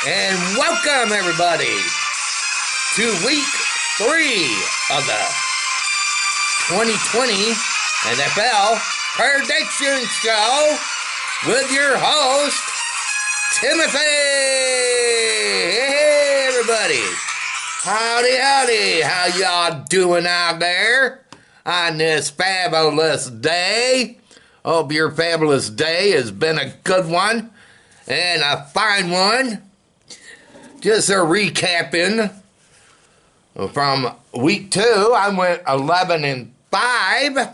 And welcome everybody to week 3 of the 2020 NFL Prediction Show with your host, Timothy. Hey everybody. Howdy. How y'all doing out there on this fabulous day? Hope your fabulous day has been a good one and a fine one. Just a recapping from week 2, I went 11-5.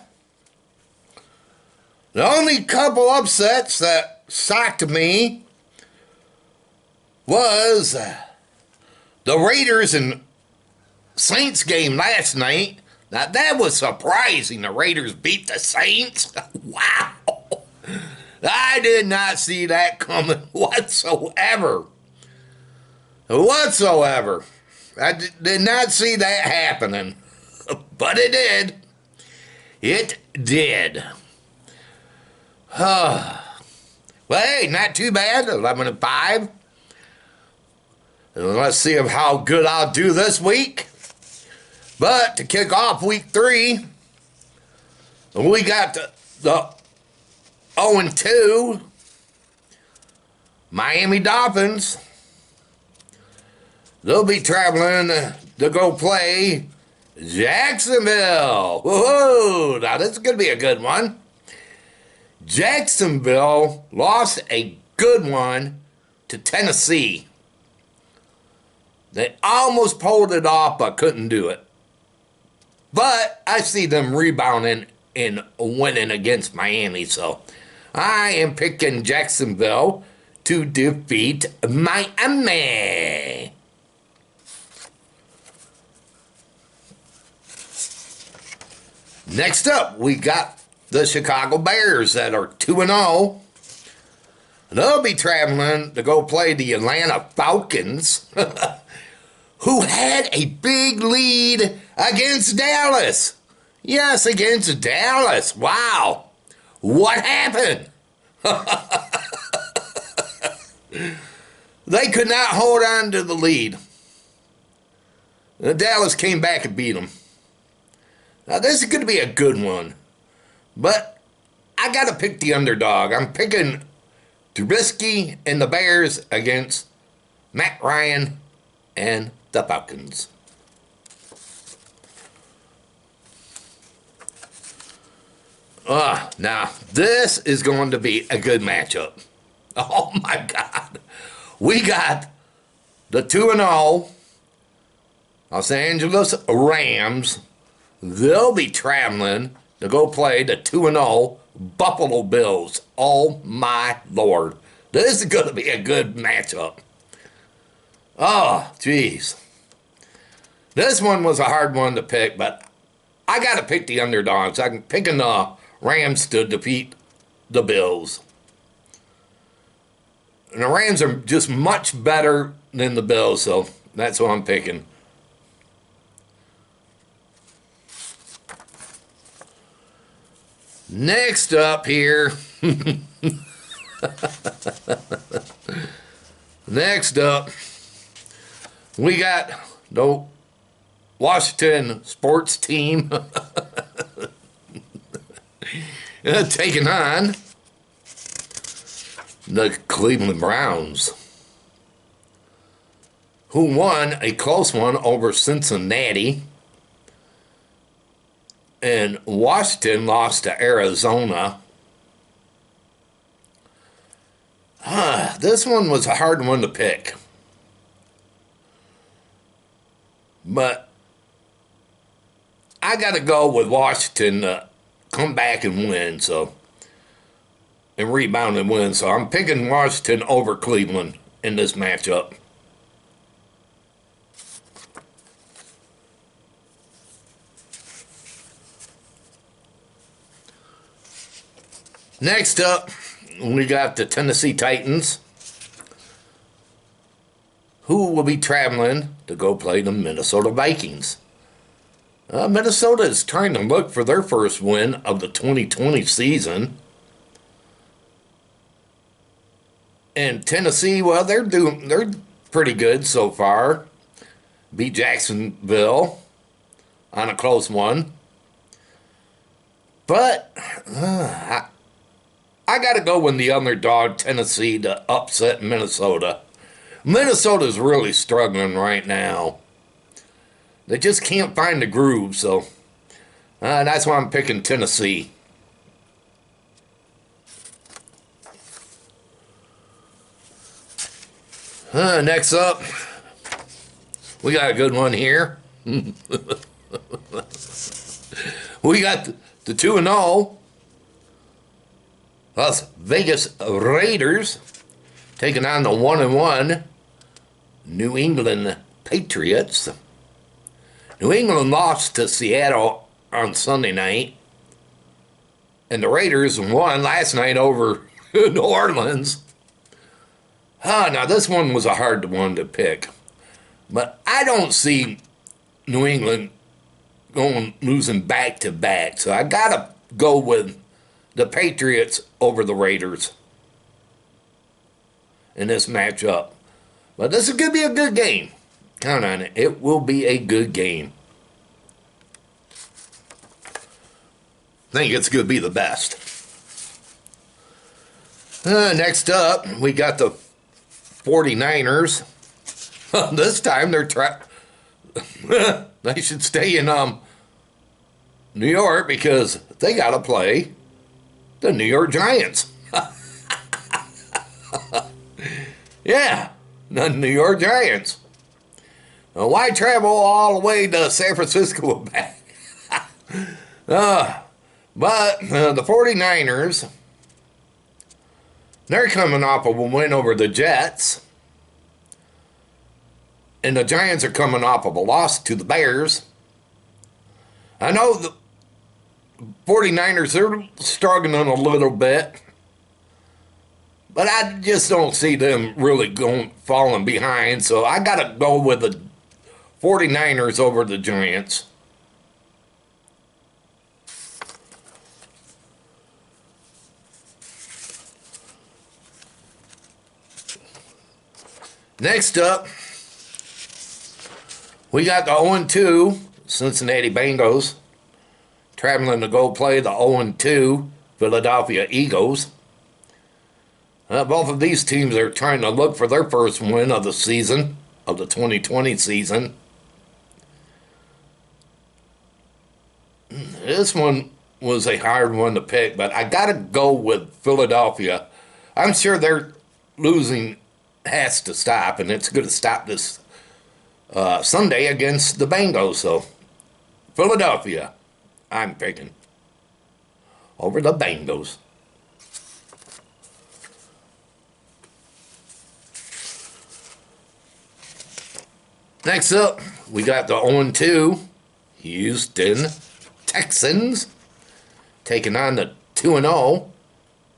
The only couple upsets that shocked me was the Raiders and Saints game last night. Now that was surprising. The Raiders beat the Saints. Wow. I did not see that coming whatsoever. I did not see that happening. But it did. It did. Well, hey, not too bad. 11-5. Let's see how good I'll do this week. But to kick off week 3, we got the 0-2 Miami Dolphins. They'll be traveling to go play Jacksonville. Woohoo! Now this is going to be a good one. Jacksonville lost a good one to Tennessee. They almost pulled it off, but couldn't do it. But I see them rebounding and winning against Miami, so I am picking Jacksonville to defeat Miami. Next up, we got the Chicago Bears that are 2-0. They'll be traveling to go play the Atlanta Falcons, who had a big lead against Dallas. Yes, against Dallas. Wow. What happened? They could not hold on to the lead. Dallas came back and beat them. Now, this is going to be a good one. But I got to pick the underdog. I'm picking Trubisky and the Bears against Matt Ryan and the Falcons. Now, this is going to be a good matchup. Oh, my God. We got the 2-0 Los Angeles Rams. They'll be traveling to go play the 2-0 Buffalo Bills. Oh, my Lord. This is going to be a good matchup. Oh, jeez. This one was a hard one to pick, but I got to pick the underdogs. I'm picking the Rams to defeat the Bills. And the Rams are just much better than the Bills, so that's what I'm picking. Next up here. Next up, we got the Washington sports team taking on the Cleveland Browns, who won a close one over Cincinnati. And Washington lost to Arizona. This one was a hard one to pick. But I got to go with Washington to come back and win, and rebound and win. So I'm picking Washington over Cleveland in this matchup. Next up, we got the Tennessee Titans, who will be traveling to go play the Minnesota Vikings. Minnesota is trying to look for their first win of the 2020 season. And Tennessee, well, they're pretty good so far. Beat Jacksonville on a close one. But I got to go with the underdog Tennessee to upset Minnesota. Minnesota's really struggling right now. They just can't find the groove, so that's why I'm picking Tennessee. Next up, we got a good one here. We got the 2-0 Las Vegas Raiders taking on the 1-1 New England Patriots. New England lost to Seattle on Sunday night, and the Raiders won last night over New Orleans. Now this one was a hard one to pick, but I don't see New England losing back to back, so I gotta go with the Patriots over the Raiders in this matchup. But this is gonna be a good game. Count on it. It will be a good game. I think it's gonna be the best. Next up, we got the 49ers. This time they're they should stay in New York because they got to play the New York Giants. Yeah, the New York Giants. Why travel all the way to San Francisco and back? But the 49ers, they're coming off of a win over the Jets. And the Giants are coming off of a loss to the Bears. I know the 49ers are struggling a little bit, but I just don't see them really falling behind. So I got to go with the 49ers over the Giants. Next up, we got the 0-2 Cincinnati Bengals traveling to go play the 0-2 Philadelphia Eagles. Both of these teams are trying to look for their first win of the season, of the 2020 season. This one was a hard one to pick, but I got to go with Philadelphia. I'm sure their losing has to stop, and it's going to stop this Sunday against the Bengals. So Philadelphia, I'm picking over the Bengals. Next up, we got the 0-2 Houston Texans taking on the 2-0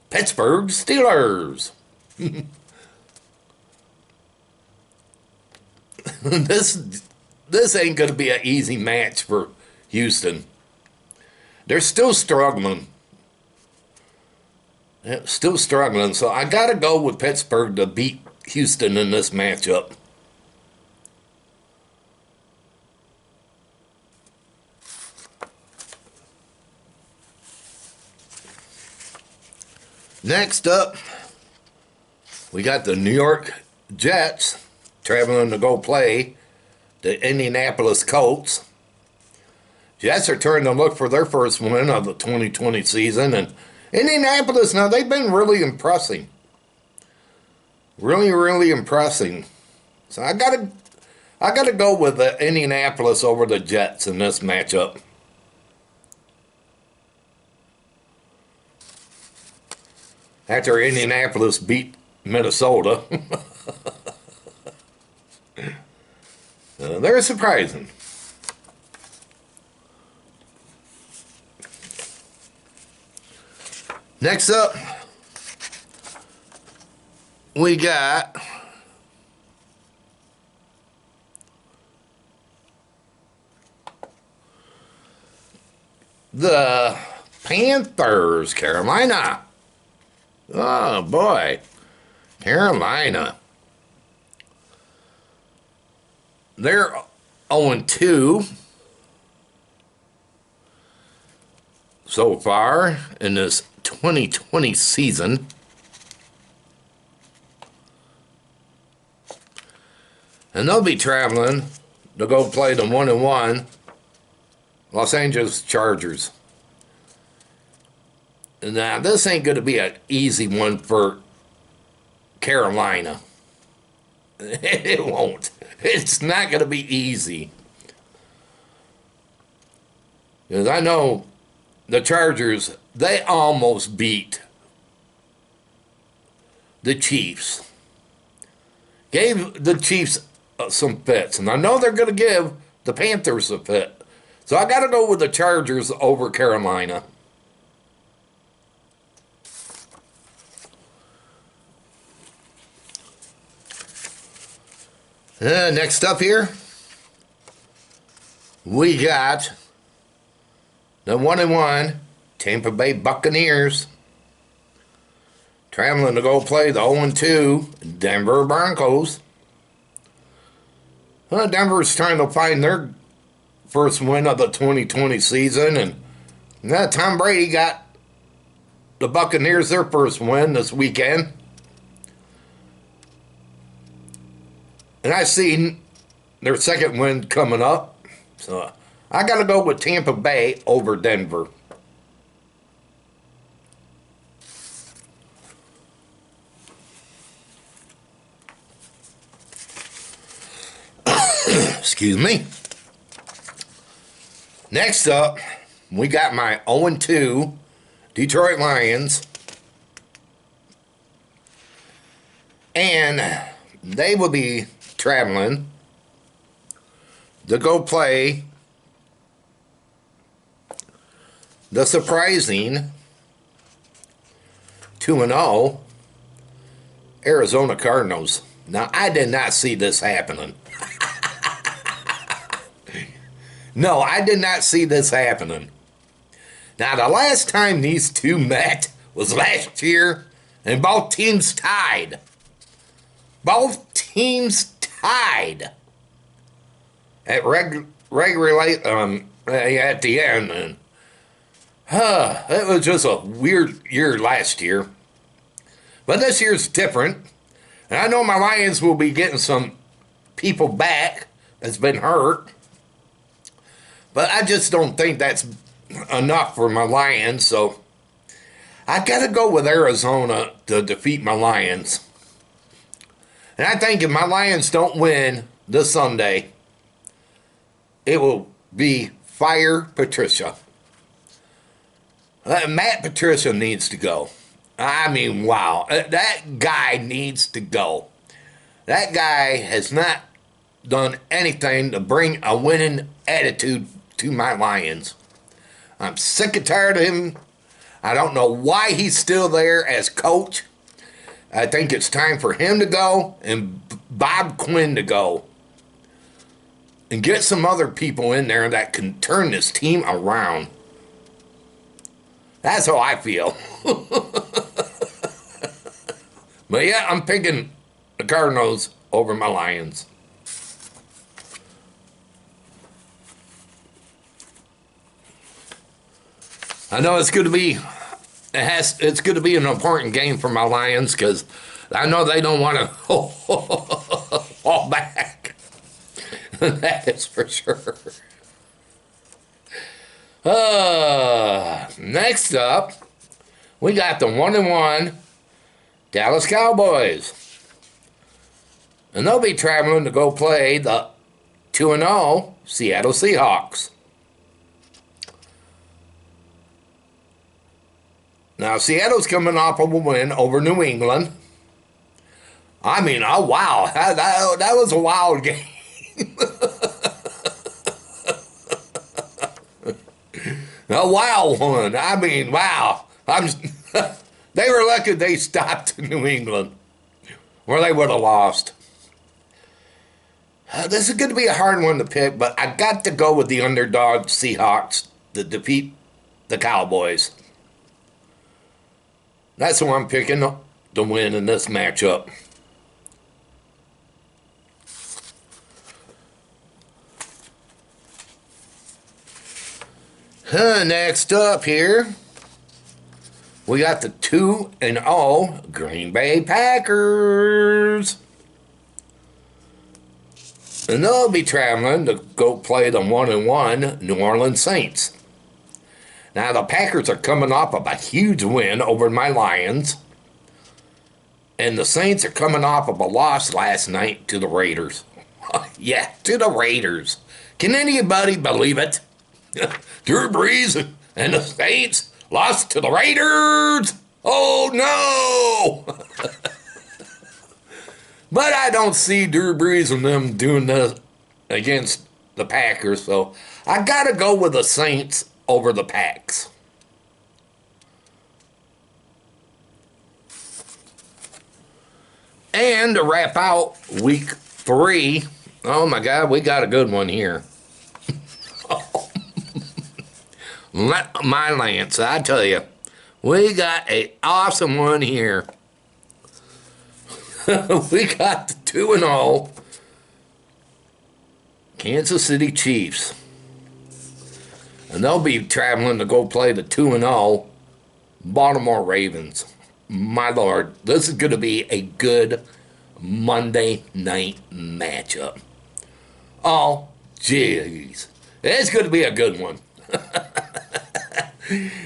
Pittsburgh Steelers. This ain't going to be an easy match for Houston. They're still struggling. So I got to go with Pittsburgh to beat Houston in this matchup. Next up, we got the New York Jets traveling to go play the Indianapolis Colts. Jets are trying to look for their first win of the 2020 season, and Indianapolis, now they've been really impressing. Really impressing. So I gotta go with the Indianapolis over the Jets in this matchup. After Indianapolis beat Minnesota. They're surprising. Next up, we got the Panthers, Carolina. Oh, boy. Carolina. they're 0-2 so far in this 2020 season. And they'll be traveling to go play the 1-1 Los Angeles Chargers. Now, this ain't going to be an easy one for Carolina. It won't. It's not going to be easy. Because I know the Chargers, they almost beat the Chiefs. Gave the Chiefs some fits. And I know they're going to give the Panthers a fit. So I got to go with the Chargers over Carolina. Next up here, we got the 1-1 Tampa Bay Buccaneers traveling to go play the 0-2 Denver Broncos. Denver's trying to find their first win of the 2020 season, and Tom Brady got the Buccaneers their first win this weekend. And I see their second win coming up. So I got to go with Tampa Bay over Denver. Excuse me. Next up, we got my 0-2 Detroit Lions. And they will be traveling to go play the surprising 2-0 Arizona Cardinals. Now, I did not see this happening. No, I did not see this happening. Now, the last time these two met was last year, and both teams tied. Both teams tied at at the end, and it was just a weird year last year. But this year's different, and I know my Lions will be getting some people back that's been hurt, but I just don't think that's enough for my Lions, so I got to go with Arizona to defeat my Lions. And I think if my Lions don't win this Sunday, it will be fire Patricia. Matt Patricia needs to go. I mean, wow. That guy needs to go. That guy has not done anything to bring a winning attitude to my Lions. I'm sick and tired of him. I don't know why he's still there as coach. I think it's time for him to go and Bob Quinn to go. And get some other people in there that can turn this team around. That's how I feel. But yeah, I'm picking the Cardinals over my Lions. I know it's going to be it's going to be an important game for my Lions because I know they don't want to fall back. That is for sure. Next up, we got the 1-1 Dallas Cowboys. And they'll be traveling to go play the 2-0 Seattle Seahawks. Now, Seattle's coming off of a win over New England. I mean, oh, wow. That was a wild game. A wild one. I mean, wow. They were lucky they stopped New England, or they would have lost. This is going to be a hard one to pick, but I got to go with the underdog Seahawks to defeat the Cowboys. That's who I'm picking to win in this matchup. Next up here, we got the 2-0 Green Bay Packers. And they'll be traveling to go play the 1-1 New Orleans Saints. Now, the Packers are coming off of a huge win over my Lions. And the Saints are coming off of a loss last night to the Raiders. Yeah, to the Raiders. Can anybody believe it? Drew Brees and the Saints lost to the Raiders. Oh, no. But I don't see Drew Brees and them doing this against the Packers. So I got to go with the Saints over the Packs. And to wrap out week 3, oh my God, we got a good one here. My Lance, I tell you, we got an awesome one here. We got the 2-0 Kansas City Chiefs. And they'll be traveling to go play the 2-0 Baltimore Ravens. My Lord, this is going to be a good Monday night matchup. Oh, jeez. It's going to be a good one.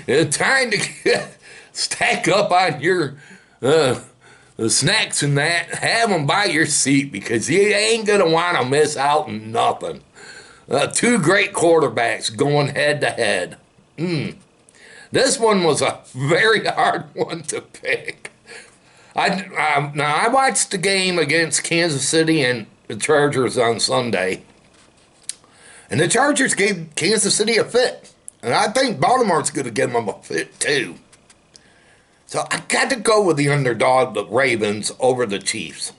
It's time to stack up on your snacks and that. Have them by your seat because you ain't going to want to miss out on nothing. 2 great quarterbacks going head-to-head. This one was a very hard one to pick. Now, I watched the game against Kansas City and the Chargers on Sunday. And the Chargers gave Kansas City a fit. And I think Baltimore's going to give them a fit, too. So I got to go with the underdog, the Ravens, over the Chiefs.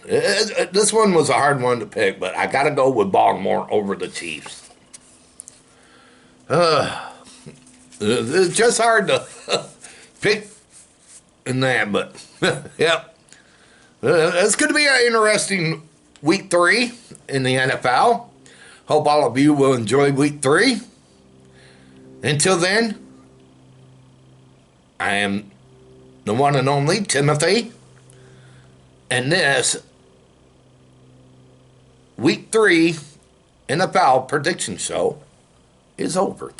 This one was a hard one to pick, but I got to go with Baltimore over the Chiefs. It's just hard to pick in that, but yep. It's going to be an interesting week 3 in the NFL. Hope all of you will enjoy week 3. Until then, I am the one and only Timothy, and this week 3 NFL prediction show is over.